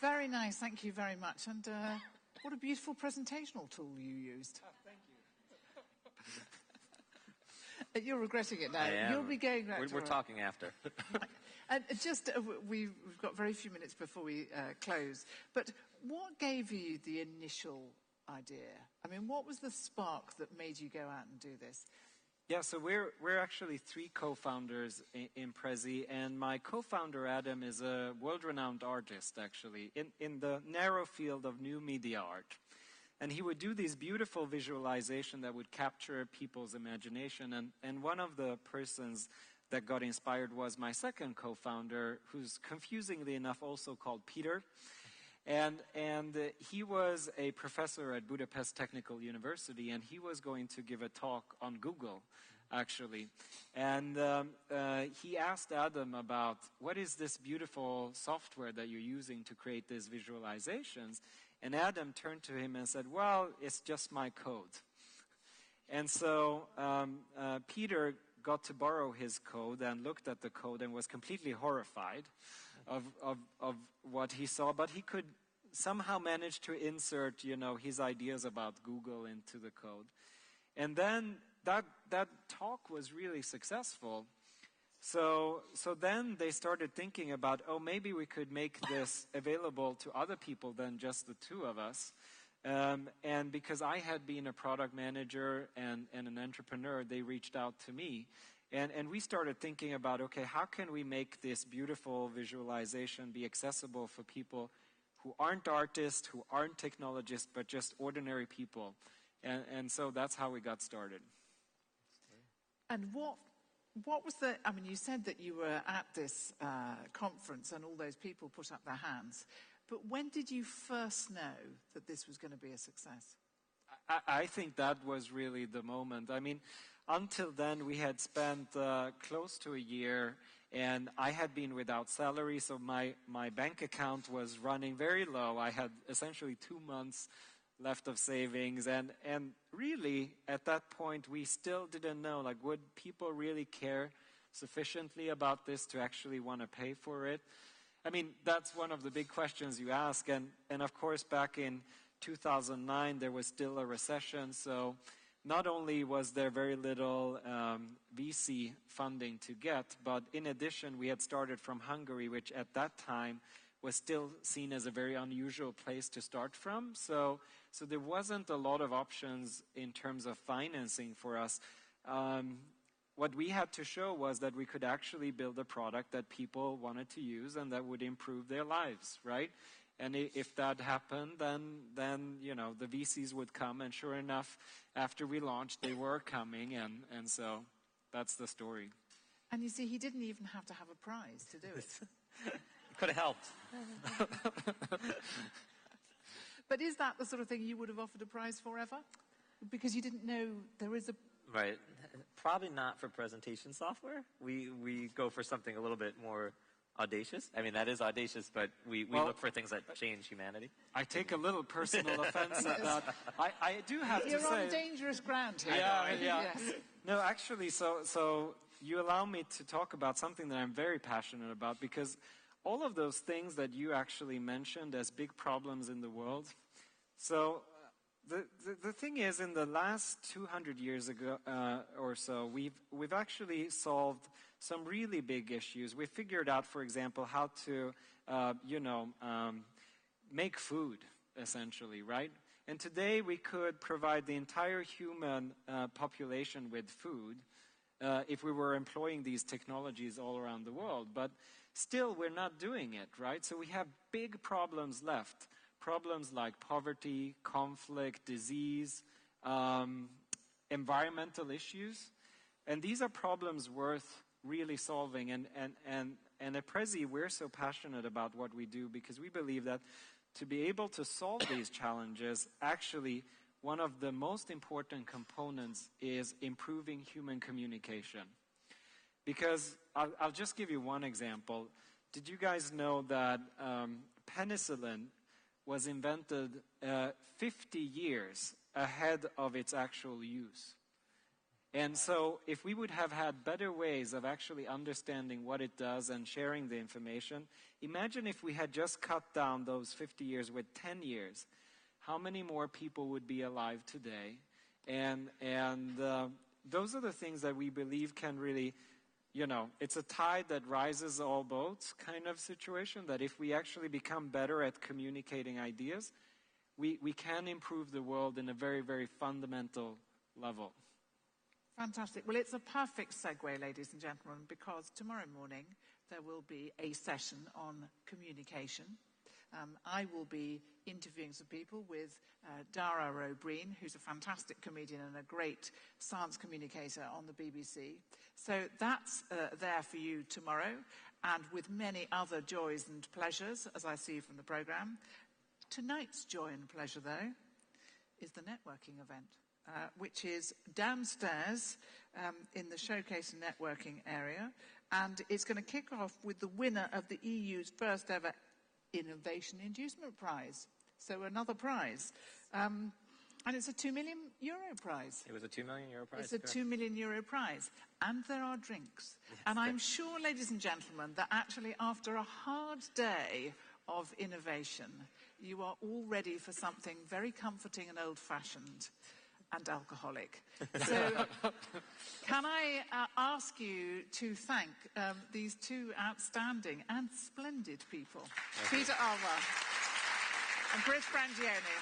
Very nice, thank you very much. And what a beautiful presentational tool you used. Oh, thank you. You're regretting it now. I am. You'll be going back to We're talking after. And just, we've got very few minutes before we close. But what gave you the initial idea? I mean, what was the spark that made you go out and do this? Yeah, so we're actually 3 co-founders in Prezi, and my co-founder Adam is a world-renowned artist, actually, in the narrow field of new media art. And he would do these beautiful visualization that would capture people's imagination. And one of the persons that got inspired was my second co-founder, who's confusingly enough also called Peter. And he was a professor at Budapest Technical University, and he was going to give a talk on Google, actually. And he asked Adam about, what is this beautiful software that you're using to create these visualizations? And Adam turned to him and said, well, it's just my code. And so Peter got to borrow his code and looked at the code and was completely horrified of what he saw, but he could somehow manage to insert, you know, his ideas about Google into the code. And then that talk was really successful. So then they started thinking about, oh, maybe we could make this available to other people than just the 2 of us. And because I had been a product manager and an entrepreneur, they reached out to me. And we started thinking about, okay, how can we make this beautiful visualization be accessible for people who aren't artists, who aren't technologists, but just ordinary people. And so that's how we got started. And what was the, I mean, you said that you were at this conference and all those people put up their hands. But when did you first know that this was going to be a success? I think that was really the moment. I mean, until then we had spent close to a year, and I had been without salary, so my bank account was running very low. I had essentially 2 months left of savings, and really at that point we still didn't know, like, would people really care sufficiently about this to actually want to pay for it? I mean, that's one of the big questions you ask, and of course back in 2009 there was still a recession, so not only was there very little VC funding to get, but in addition we had started from Hungary, which at that time was still seen as a very unusual place to start from. So there wasn't a lot of options in terms of financing for us. What we had to show was that we could actually build a product that people wanted to use and that would improve their lives, right? And if that happened, then you know, the VCs would come, and sure enough, after we launched, they were coming, and so that's the story. And you see, he didn't even have to have a prize to do it. It could have helped. But is that the sort of thing you would have offered a prize for ever? Because you didn't know there is a... Right. Probably not for presentation software. We go for something a little bit more audacious. I mean, that is audacious, but we look for things that change humanity. I take a little personal offense at that. I do have to say... You're on dangerous ground here. Yeah. Yes. No, actually, so you allow me to talk about something that I'm very passionate about, because all of those things that you actually mentioned as big problems in the world, so the thing is, in the last 200 years ago or so, we've actually solved some really big issues. We figured out, for example, how to make food, essentially, right? And today we could provide the entire human population with food if we were employing these technologies all around the world. But still, we're not doing it, right? So we have big problems left. Problems like poverty, conflict, disease, environmental issues. And these are problems worth really solving. And at Prezi, we're so passionate about what we do because we believe that to be able to solve these challenges, actually, one of the most important components is improving human communication. Because I'll just give you one example. Did you guys know that penicillin was invented 50 years ahead of its actual use? And so if we would have had better ways of actually understanding what it does and sharing the information, imagine if we had just cut down those 50 years with 10 years, how many more people would be alive today? And those are the things that we believe can really, you know, it's a tide that rises all boats kind of situation, that if we actually become better at communicating ideas, we can improve the world in a very, very fundamental level. Fantastic. Well, it's a perfect segue, ladies and gentlemen, because tomorrow morning there will be a session on communication. I will be interviewing some people with Dara O'Brien, who's a fantastic comedian and a great science communicator on the BBC. So that's there for you tomorrow, and with many other joys and pleasures, as I see from the programme. Tonight's joy and pleasure, though, is the networking event. Which is downstairs in the showcase and networking area. And it's going to kick off with the winner of the EU's first ever Innovation Inducement Prize. So another prize. And it's a €2 million prize. It was a €2 million prize. It's a €2 million prize. And there are drinks. Yes, and I'm sure, ladies and gentlemen, that actually after a hard day of innovation, you are all ready for something very comforting and old-fashioned. And alcoholic. So can I ask you to thank these two outstanding and splendid people, Peter Arvai and Chris Frangione.